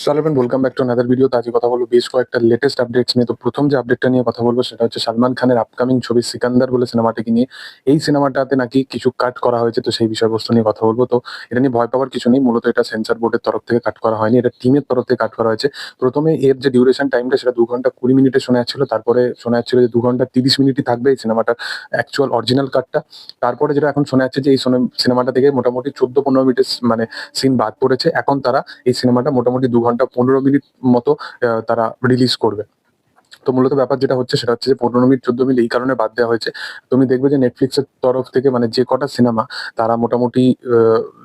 সালামান, welcome back to another video. তো আজকে কথা বলবো বেশ কয়েকটা লেটেস্ট আপডেটস নিয়ে। তো প্রথম যে আপডেটটা নিয়ে কথা বলবো সেটা হচ্ছে সালমান খানের আপকামিং ছবি সিকান্দার বলে সিনেমাটিকে নিয়ে। এই সিনেমাটাতে নাকি কিছু কাট করা হয়েছে, তো সেই বিষয়বস্তু নিয়ে কথা বলবো। তো এটা নিয়ে ভয় পাওয়ার কিছু নেই, মূলত এটা সেন্সর বোর্ডের তরফ থেকে কাট করা হয়নি, এটা টিমের তরফ থেকে কাট করা হয়েছে। প্রথমে এর যে ডিউরেশন টাইমটা সেটা 2 ঘন্টা 20 মিনিটে শোনা যাচ্ছিল, তারপরে শোনা যাচ্ছিল যে 2 ঘন্টা 30 মিনিটই থাকবে এই সিনেমাটার অ্যাকচুয়াল অরিজিনাল কাটটা। তারপরে যেটা এখন শোনা যাচ্ছে যে এই সিনেমাটা থেকে মোটামুটি 14-15 মিনিটের মানে সিন বাদ পড়েছে। এখন তারা এই সিনেমাটা মোটামুটি 2 ঘন্টা 15 মিনিট মতো তারা রিলিজ করবে। তো মূলত ব্যাপার যেটা হচ্ছে সেটা হচ্ছে যে 15 মিনিট 14 মিনিট এই কারণে বাদ দেওয়া হয়েছে। তুমি দেখবে যে নেটফ্লিক্স এর তরফ থেকে মানে যে কটা সিনেমা তারা মোটামুটি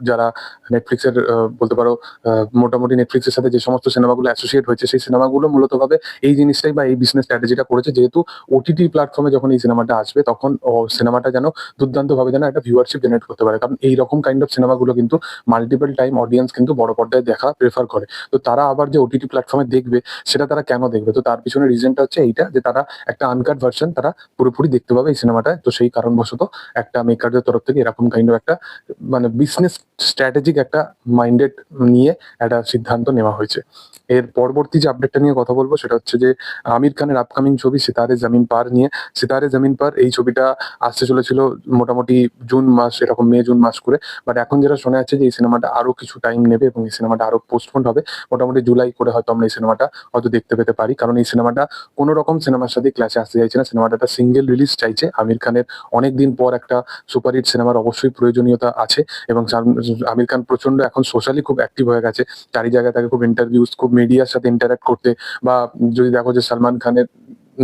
যারা নেটফ্লিক্স এর বলতে পারো মোটামুটি নেটফ্লিক্স এর সাথে যে সমস্ত সিনেমাগুলো অ্যাসোসিয়েট হয়েছে সেই সিনেমাগুলো মূলত ভাবে এই জিনিসটাই বা এই বিজনেস স্ট্র্যাটেজিটা করেছে, যেহেতু ওটিটি প্ল্যাটফর্মে যখন এই সিনেমাটা আসবে তখন সিনেমাটা যেন দুর্দান্তভাবে যেন একটা ভিউয়ারশিপ জেনারেট করতে পারে। কারণ এইরকম কাইন্ড অফ সিনেমাগুলো কিন্তু মাল্টিপল টাইম অডিয়েন্স কিন্তু বড় পর্দায় দেখা প্রেফার করে। তো তারা আবার যে ওটিটি প্ল্যাটফর্মে দেখবে সেটা তারা কেন দেখবে? তো তার পিছনে রিজনটা হচ্ছে এইটা যে তারা একটা আনকাট ভার্সন তারা পুরোপুরি দেখতে পাবে এই সিনেমাটায়। তো সেই কারণবশত একটা মেকারদের তরফ থেকে এরকম কাইন্ড অফ একটা মানে বিজনেস স্ট্র্যাটেজিক একটা মাইন্ডেড নিয়ে একটা সিদ্ধান্ত নেওয়া হয়েছে। এর পরবর্তী যে আপডেটটা নিয়ে কথা বলবো সেটা হচ্ছে যে আমির খানের আপকামিং ছবি সিতারে জামিন পার নিয়ে। সিতারে জামিন পার এই ছবিটা আসতে চলেছিল মোটামুটি জুন মাস, এরকম মে জুন মাস করে। বাট এখন যেটা শোনা যাচ্ছে যে এই সিনেমাটা আরো কিছু টাইম নেবে এবং এই সিনেমাটা আরো পোস্টপোন্ড হবে। মোটামুটি জুলাই করে হয়তো আমরা এই সিনেমাটা হয়তো দেখতে পেতে পারি, কারণ এই সিনেমাটা কোনো রকম সিনেমার সাথে ক্লাসে আসতে চাইছে না। সিনেমাটা একটা সিঙ্গেল রিলিজ চাইছে। আমির খানের অনেকদিন পর একটা সুপারহিট সিনেমার অবশ্যই প্রয়োজনীয়তা আছে এবং আমির খান প্রচন্ড এখন সোশ্যালি খুব অ্যাক্টিভ হয়ে গেছে। চারি জায়গায় তাকে খুব ইন্টারভিউজ, খুব মিডিয়ার সাথে ইন্টারাক্ট করতে, বা যদি দেখো যে সালমান খানের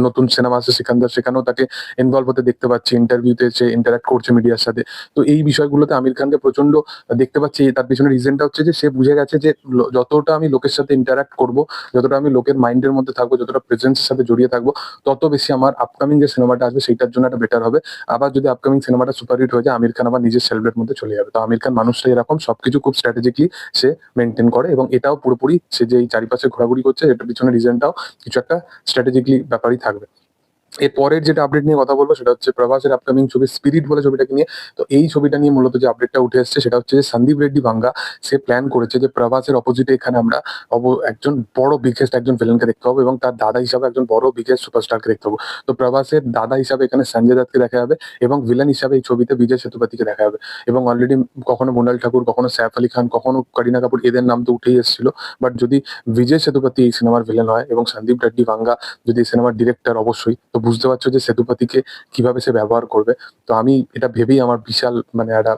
নতুন সিনেমা আছে সিকান্দার, সেখানেও তাকে ইনভলভ হতে দেখতে পাচ্ছি, ইন্টারভিউতে সে ইন্টারাক্ট করছে মিডিয়ার সাথে। তো এই বিষয়গুলোতে আমির খানকে প্রচন্ড দেখতে পাচ্ছি। তার পিছনে রিজনটা হচ্ছে যে সে বুঝে গেছে যে যতটা আমি লোকের সাথে ইন্টারাক্ট করব, যতটা আমি লোকের মাইন্ডের মধ্যে থাকবো, যতটা প্রেজেন্সের সাথে জড়িয়ে থাকবো, তত বেশি আমার আপকামিং যে সিনেমাটা আসবে সেইটার জন্য একটা বেটার হবে। আবার যদি আপকামিং সিনেমাটা সুপারহিট হয়ে যায়, আমির খান আবার নিজের সেলফের মধ্যে চলে যাবে। তো আমির খান মানুষটা এরকম সবকিছু খুব স্ট্র্যাটেজিকলি সে মেনটেন করে, এবং এটাও পুরোপুরি সে যে এই চারিপাশে ঘোরাঘুরি করছে এটার পিছনে রিজনটাও কিছু একটা স্ট্র্যাটেজিকলি ব্যাপারই থাকবে। এর পরের যেটা আপডেট নিয়ে কথা বলবো সেটা হচ্ছে প্রভাসের আপকামিং ছবি স্পিরিট বলে ছবিটাকে নিয়ে। তো এই ছবিটা নিয়ে মূলত যে আপডেটটা উঠে এসেছে সেটা হচ্ছে যে সন্দীপ রেড্ডি ভাঙ্গা সে প্ল্যান করেছে যে প্রভাসের অপোজিটে এখানে আমরা একজন বড় বিগেস্ট একজন ভিলেনকে দেখতে পাবো এবং তার দাদা হিসাবে একজন বড় বিগেস্ট সুপারস্টারকে দেখতে পাবো। তো প্রভাসের দাদা হিসাবে এখানে সঞ্জয় দত্তকে দেখা যাবে এবং ভিলেন হিসাবে এই ছবিতে বিজয় সেতুপতিকে দেখা যাবে। এবং অলরেডি কখনো মৃণাল ঠাকুর, কখনো সাইফ আলী খান, কখনো করিনা কাপুর, এদের নাম তো উঠেই এসেছিল। বাট যদি বিজয় সেতুপতি এই সিনেমার ভিলেন হয় এবং সন্দীপ রেড্ডি ভাঙ্গা যদি সিনেমার ডিরেক্টর, অবশ্যই তো বুঝতে পারছো যে সেতুপতিকে কিভাবে সে ব্যবহার করবে। তো আমি এটা ভেবেই আমার বিশাল মানে একটা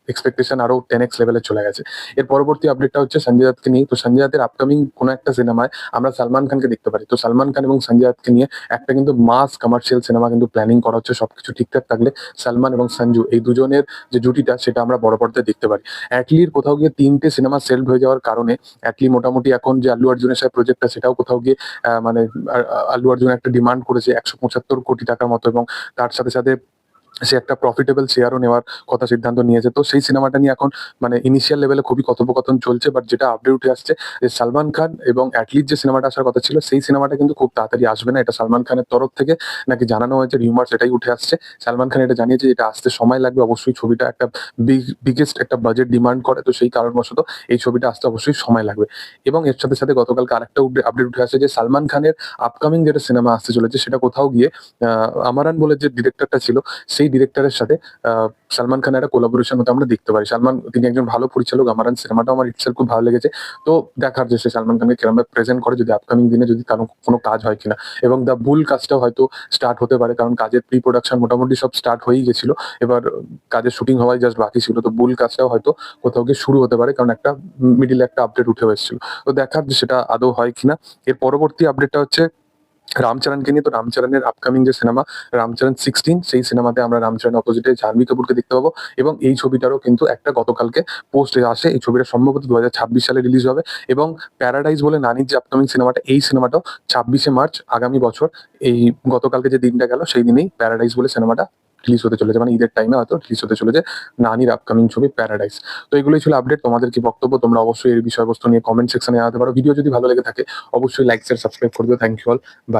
এক্সপেকটেশন আরো 10x লেভেলে চলে গেছে। এর পরবর্তী আপডেটটা হচ্ছে সঞ্জয় দত্তকে নিয়ে। তো সঞ্জয় দত্তের আপকামিং কোনো একটা সিনেমায় আমরা সালমান খানকে দেখতে পারি। তো সালমান খান এবং সঞ্জয় দত্তকে নিয়ে একটা কিন্তু মাস কমার্শিয়াল সিনেমা কিন্তু প্ল্যানিং করা হচ্ছে। সবকিছু ঠিকঠাক থাকলে সালমান এবং সঞ্জু এই দুজনের যে জুটিটা সেটা আমরা বড় পর্দায় দেখতে পারি। অ্যাটলির কোথাও গিয়ে 3টে সিনেমা সেলড হয়ে যাওয়ার কারণে অ্যাটলি মোটামুটি এখন যে আল্লু অর্জুনের সাথে প্রজেক্টটা সেটাও কোথাও গিয়ে মানে আল্লু অর্জুন একটা ডিমান্ড করেছে 175 কোটি টাকার মতো, এবং তার সাথে সাথে সে একটা প্রফিটেবল শেয়ারও নেওয়ার কথা সিদ্ধান্ত নিয়েছে। তো সেই সিনেমাটা নিয়ে এখন মানে ইনিশিয়াল লেভেলে খুবই কথোপকথন চলছে। বাট যেটা আপডেট উঠে আসছে যে সালমান খান এবং অ্যাটলিস্ট যে সিনেমাটা আসার কথা ছিল সেই সিনেমাটা কিন্তু খুব তাড়াতাড়ি আসবে না, এটা সালমান খানের তরফ থেকে নাকি জানানো হয়েছে। রিউমার্স এটাই উঠে আসছে। সালমান খান এটা জানিয়েছে এটা আসতে সময় লাগবে। অবশ্যই ছবিটা একটা বিগেস্ট একটা বাজেট ডিমান্ড করে, তো সেই কারণবশত এই ছবিটা আসতে অবশ্যই সময় লাগবে। এবং এর সাথে সাথে গতকালকে আরেকটা আপডেট উঠে আসছে যে সালমান খানের আপকামিং যেটা সিনেমা আসতে চলেছে সেটা কোথাও গিয়ে আমারান বলে যে ডিরেক্টরটা ছিল সেই ডিরেক্টরের সাথে সালমান খানের একটা কোলাবোরেশন হতে আমরা দেখতে পারি। সালমান, তিনি একজন ভালো পরিচালক। আমারান সিনেমাটাও আমার ইটসেলফ খুব ভালো লেগেছে। তো দেখার যে সে সালমান খানকে কিরকম প্রেজেন্ট করে, যদি আপকামিং দিনে যদি কারো কোনো কাজ হয় কিনা। এবং দ্য বুল কাজটাও হয়তো স্টার্ট হতে পারে, কারণ কাজের প্রি প্রোডাকশন মোটামুটি সব স্টার্ট হয়েই গেছিল। এবার কাজের শুটিং হওয়াই জাস্ট বাকি ছিল। তো বুল কাজটাও হয়তো কোথাও গিয়ে শুরু হতে পারে, কারণ একটা মিডিলে একটা আপডেট উঠে এসেছিল। তো দেখার যে সেটা আদৌ হয় কিনা। এর পরবর্তী আপডেটটা হচ্ছে রামচরণকে নিয়ে। তো রামচরণের আপকামিং যে সিনেমা রামচরণ 16, সেই সিনেমাতে আমরা রামচরণের অপোজিটে জাহ্নবী কাপুরকে দেখতে পাবো। এবং এই ছবিটারও কিন্তু একটা গতকালকে পোস্ট আসে। এই ছবিটা সম্ভবত 2026 সালে রিলিজ হবে। এবং প্যারাডাইস বলে নানির যে আপকামিং সিনেমাটা, এই সিনেমাটাও 26শে মার্চ আগামী বছর, এই গতকালকে যে দিনটা গেল সেই দিনেই প্যারাডাইস বলে সিনেমাটা রিলিজ হতে চলেছে, মানে ঈদের টাইমে হয়তো রিলিজ হতে চলেছে নানির আপকামিং ছবি প্যারাডাইস। তো এগুলোই ছিল আপডেট। তোমাদের কি বক্তব্য? তোমরা অবশ্যই এই বিষয়বস্তু নিয়ে কমেন্ট সেকশনে জানাতে পারো। ভিডিও যদি ভালো লেগে থাকে অবশ্যই লাইক শেয়ার সাবস্ক্রাইব করে দিও। Thank you all. বাই।